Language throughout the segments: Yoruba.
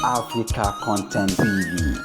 Africa Content TV.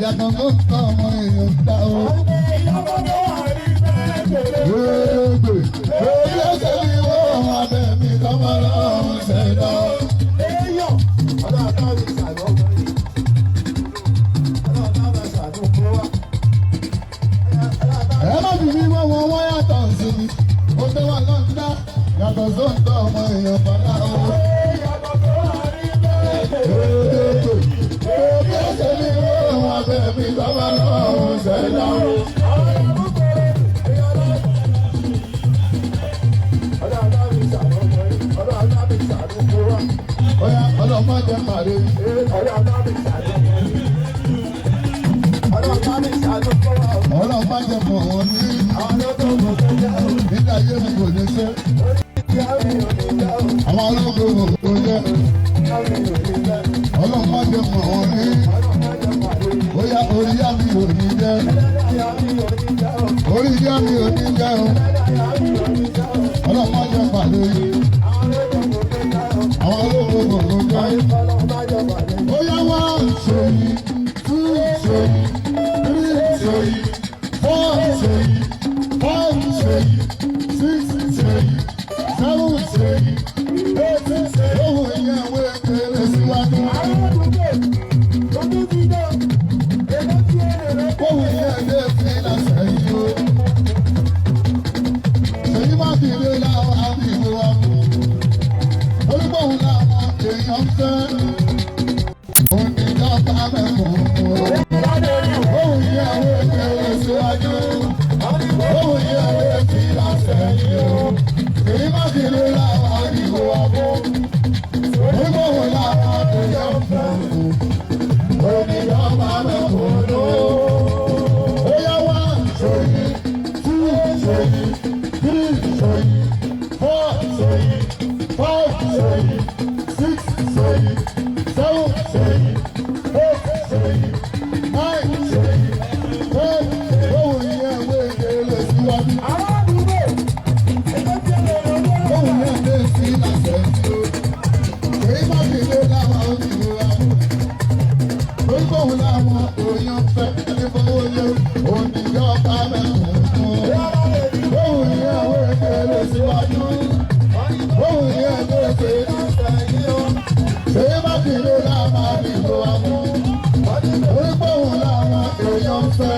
Yàtọ̀ tó tọ́ ọmọ èèyàn dá o. Gbègbè èyí ẹsẹ̀ mi wọ́n abẹ́ mi kọ́mọ lọ́rùn ṣẹ̀dá. Ẹ má fi mi wọ́n wọ́n yàtọ̀ sí mi. Ó tẹ́ wà lọ́ńdá yàtọ̀ tó tọ́ ọmọ èèyàn padà o. Abẹ́mi bàbá lọ́wọ́ ṣẹ̀dá o. Ọ̀yá ọlọ́mọ jẹ́ pàdé. Ọlọ́mọ jẹ́ pọ̀ wọ́n ní. Nígbà yé mi kò lè ṣe. Àwọn ológun kò jẹ́. Ọlọ́mọ jẹ́ pọ̀ wọ́n ní. Oya orí yá mi ò ní jẹ́. Orí yá mi ò ní jẹ́ o. Ọlọ́mọ jẹ́ pàdé. Àwọn ológun kò jẹ́. Oya wá ṣèyí, tú ṣèyí, rí ṣèyí, fọ́ ṣèyí, five ṣèyí, six ṣèyí, seven ṣèyí, eight ṣèyí. Ohun ìyẹ̀wò èkéré síwájú. Ohun ìyẹ̀wò èkéré sẹ́yìn o. Ṣèyí má fi lé láwọn àbíwò wa mú. Olúgbòhùn làwọn èèyàn fẹ́. Òun ní dọ́gba mẹ́kọ̀ọ́. Ohun ìyẹ̀wò èkéré síwájú. Ohun ìyẹ̀wò èkéré sẹ́yìn o. Ṣèyí má fi lé láwọn àbíwò wa mú. Olúgbòhùn làwọn èèyàn fẹ́. Òun ní dọ́gba mẹ́kọ̀ọ́. Oya wá ṣèyí, tú ṣèyí, three ṣèyí, four ṣèyí, five ṣèyí, six ṣèyí, seven ṣèyí, eight ṣèyí, nine ṣèyí, ten. Ohun ìyẹ̀wò èkéré síwájú. Ohun ìyẹ̀wò sí lásẹ̀ sí o. Èyí má fi lé láwọn òyìnbó wa mú. Orúkọ òun làwọn èèyàn fẹ́ ẹni fowó lé oníjọba mẹ́kùn-ún. Ohun ìyẹ̀wò èkéré síwájú. Ohun ìyẹ̀wò èkéré sẹ́yìn o. Èyí má fi lé láwọn àbíkó wa mú. Orúkọ òun làwọn èèyàn fẹ́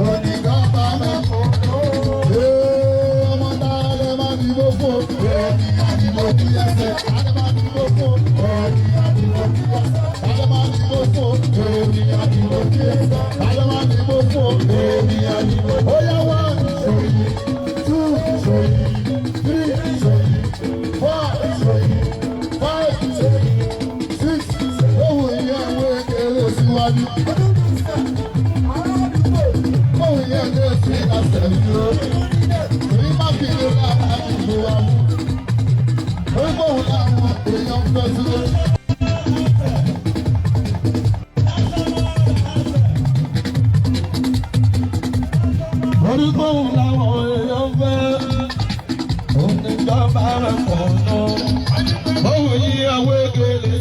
oníjọba mẹ́kùn-ún. Ọmọ tára lè má dìbò fún ènìyàn dìbò kí ẹsẹ̀. Adé má dìbò fún ènìyàn dìbò kí ẹsẹ̀. Adé má dìbò fún ènìyàn dìbò kí ẹsẹ̀. Adé má dìbò fún ènìyàn dìbò. Oya wá ṣèyí, two ṣèyí, three ṣèyí, four ṣèyí, five ṣèyí, six. Ohun ìyẹ̀wò èkéré síwájú. Ohun ìyẹ̀wò sí lásẹ̀ yìí o. Èyí má fi lé láwọn àbíkó wa mú. Orúkọ òun làwọn èèyàn fẹ́ sílé. Orúkọ òun làwọn èèyàn fẹ́. Oníjọba mẹ́kọ̀ọ́. Ohun ìyẹ̀wò èkéré.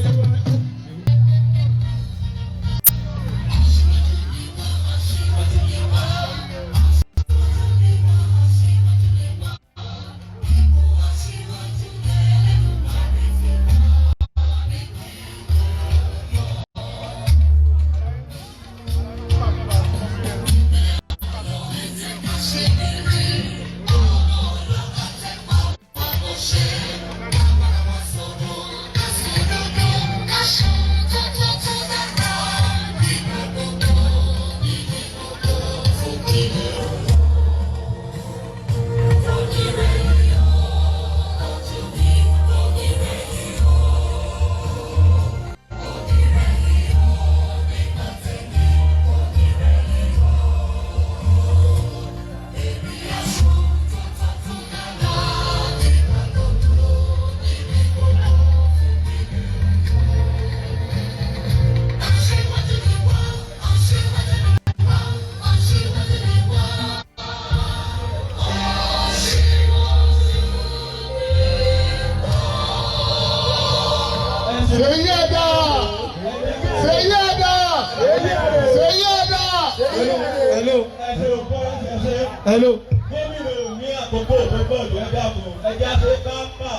Hello. Gómìnà ní àkókò tó gbọ́dọ̀ ẹja fún ẹja ṣe kápá.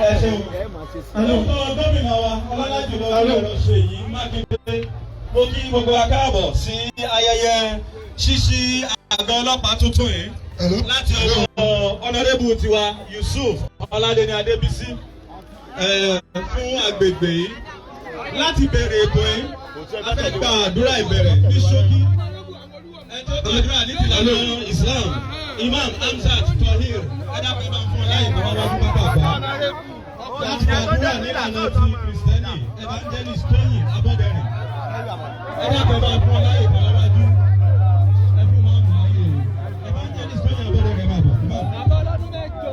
Ẹ ṣeun. Lóòótọ́ gómìnà wa ọlọ́lájùlọ ọlọ́rọ̀ Ṣèyí Mákindé. Mo kí gbogbo wa káàbọ̀ sí ayẹyẹ ṣíṣí àgọ́ ọlọ́pàá tuntun yìí. Láti ọwọ́ ọ̀nàdébù tiwa Yusuf Ọládéní Adébísí fún agbègbè yìí. Láti bẹ̀rẹ̀ ètò yìí, a fẹ́ gba àdúrà ìbẹ̀rẹ̀ ní ṣókí. Ẹjọ́ gbàdúrà ní ìlànà Islam, Imam Hamzat Tohir, ẹ̀dá pẹ̀lú bá ń fún ọ láyé ìgbà wọn fún pápá àgbà. Láti gbàdúrà ní ìlànà ti Kristẹni, Evangelist Tóyìn Abọ́dẹrìn, ẹ̀dá pẹ̀lú bá ń fún ọ láyé ìgbà wọn wájú. Ẹ̀fún máa ń mú ayé Evangelist Tóyìn Abọ́dẹrìn máa bọ̀.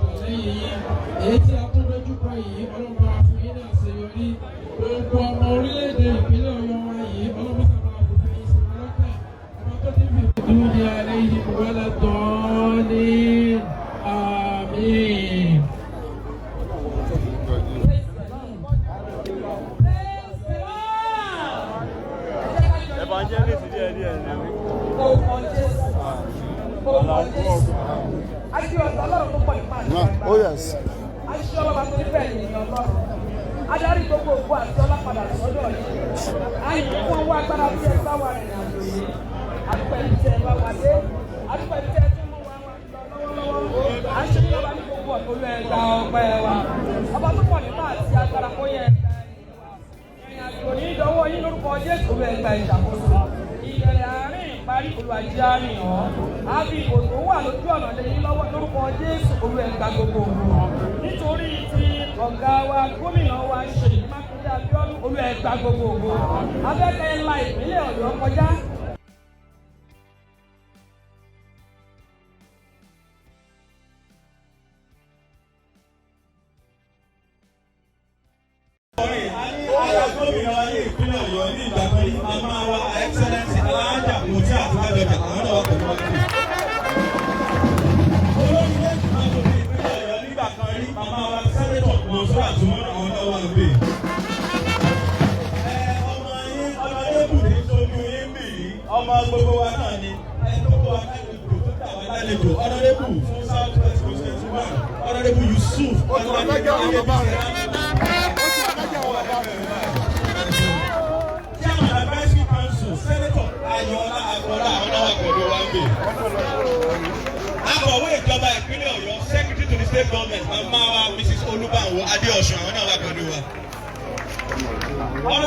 Èyí tí a tó dojú kọ yìí ọlọ́pàá fún yín náà ṣe yọrí gbogbo ọmọ orílẹ̀-èdè ìpínlẹ̀ Ọ̀yọ́ wa yìí ọlọ́pàá sábà kò fi ìsìn ọlọ́kà ọba tó ti fi dúró ní alẹ́ yìí kò wọlé tán ní àmín. Evangelist díẹ̀ díẹ̀ ni. Oh yes. Aṣọ ọlọ́ba tó níbẹ̀ ni Ọlọ́run. Adarí gbogbo òkú àti ọlọ́padà sọ́dọ̀ yìí. Àyè fún owó agbára bí ẹ bá wà rìn àjò yìí. Àdúpẹ́ ibi tẹ́ ẹ bá wà dé. Àdúpẹ́ ibi tẹ́ ẹ tún mú wa wà lọ́wọ́lọ́wọ́. À ń ṣe ní ọba ní gbogbo ọ̀tọ́lú ẹ̀dá ọpẹ́ wa. Ọba tó pọ̀ nípa àti agbára kó yẹ ẹ̀dá ìrìn àjò ní ìdánwò yín lórúkọ Jésù ẹ̀gbà ìṣàkóso. Ìbẹ̀rẹ̀ àárín ìparí olùwàjì àárín ọ̀. Àbí ìbòtò wà lójú ọ̀nà lẹ́yìn lọ́wọ́ lórúkọ Jésù olùẹ̀gbà gbogbo òru. Nítorí ti ọ̀gá wa gómìnà wa Ṣèyí Mákindé Abíọ́dún olùẹ̀gbà gbogbo òru. Abẹ́kẹ́ ńlá ìpínlẹ̀ Ọ̀yọ́ kọjá. Gómìnà wa ní ìpínlẹ̀ Ọ̀yọ́ ní ìgbà kan yìí, màmá wa Excellency Aláàjà Mùtí Àtúbàdàn àwọn náà wà pẹ̀lú wa. Olórí lẹ́yìn máa ń lò ní ìpínlẹ̀ Ọ̀yọ́ nígbà kan rí, màmá wa Sẹ́nẹ́tọ̀ Mọ̀súrà Àtúmọ̀ àwọn náà wà lóde. Ọmọ yín ọmọdébùdé tójú yín bì í, ọmọ gbogbo wa náà ni ẹni tó wà lálejò tó dà wá lálejò ọ̀nàdébù fún South West Constituency 1 ọ̀nàdébù Yusuf Akọ̀wé ìjọba ìpínlẹ̀ Ọ̀yọ́, Secretary to the State Government, màmá wa Mrs. Olúbàwọ̀ Adéọ̀sùn àwọn náà wà pẹ̀lú wa.